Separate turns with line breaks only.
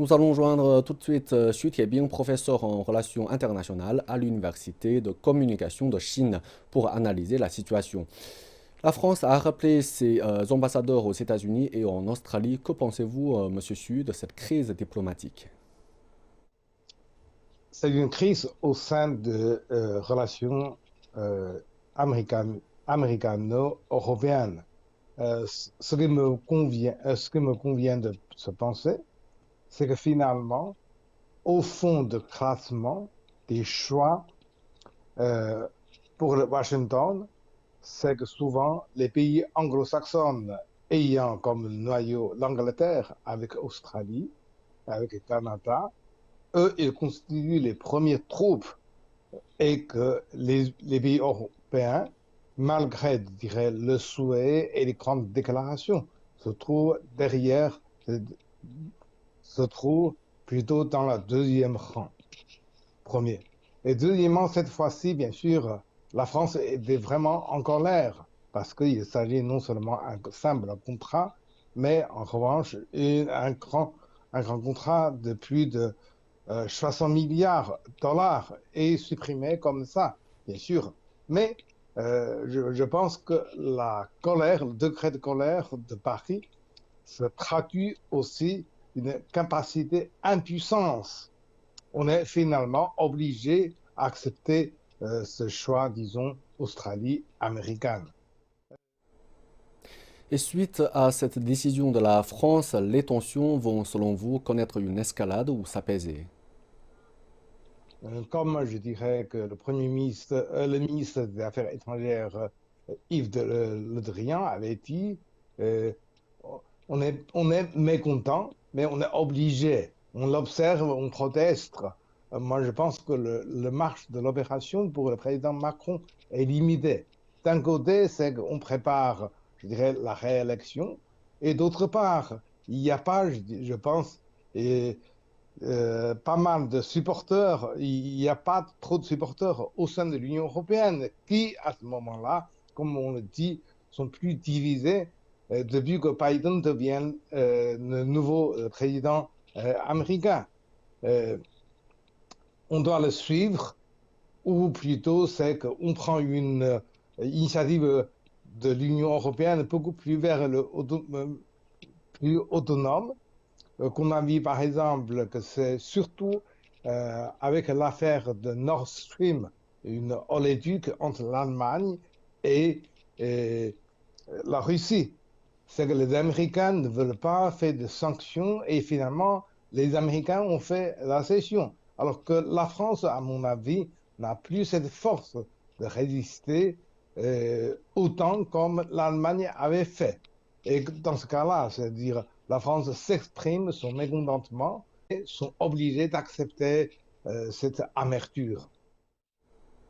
Nous allons joindre tout de suite Xu Tiebing, professeur en relations internationales à l'Université de communication de Chine, pour analyser la situation. La France a rappelé ses ambassadeurs aux États-Unis et en Australie. Que pensez-vous, Monsieur Xu, de cette crise diplomatique?
C'est une crise au sein de relations euh, américaines- américano-européennes. Ce qui me convient de se penser, c'est que finalement, au fond de classement des choix euh, pour Washington, c'est que souvent les pays anglo-saxons ayant comme noyau l'Angleterre avec Australie, avec le Canada, eux, ils constituent les premières troupes et que les pays européens, malgré, je dirais, le souhait et les grandes déclarations, se trouvent derrière, se trouvent plutôt dans la deuxième rang, premier. Et deuxièmement, cette fois-ci, bien sûr, la France est vraiment en colère parce qu'il s'agit non seulement d'un simple contrat, mais en revanche, un grand contrat de plus de 60 milliards de dollars est supprimé comme ça, bien sûr. Mais je pense que la colère, le degré de colère de Paris se traduit aussi d'une capacité impuissance. On est finalement obligé à accepter ce choix, disons, Australie-américaine.
Et suite à cette décision de la France, les tensions vont, selon vous, connaître une escalade ou s'apaiser?
Comme je dirais que le ministre des Affaires étrangères, Yves Le Drian, avait dit, euh, on est mécontent, mais on est obligé. On l'observe, on proteste. Moi, je pense que le marche de l'opération pour le président Macron est limité. D'un côté, c'est qu'on prépare, je dirais, la réélection, et d'autre part, il n'y a pas, je pense, et pas mal de supporters, il n'y a pas trop de supporters au sein de l'Union européenne qui, à ce moment-là, comme on le dit, sont plus divisés depuis que Biden devient le nouveau président américain. Euh, on doit le suivre, ou plutôt c'est qu'on prend une initiative de l'Union européenne beaucoup plus vers plus autonome qu'on a vu par exemple que c'est surtout avec l'affaire de Nord Stream, une oléoduc entre l'Allemagne et, et la Russie. C'est que les Américains ne veulent pas faire de sanctions et finalement les Américains ont fait la cession. Alors que la France, à mon avis, n'a plus cette force de résister autant comme l'Allemagne avait fait. Et dans ce cas-là, c'est-à-dire la France s'exprime son mécontentement et sont obligés d'accepter cette amertume.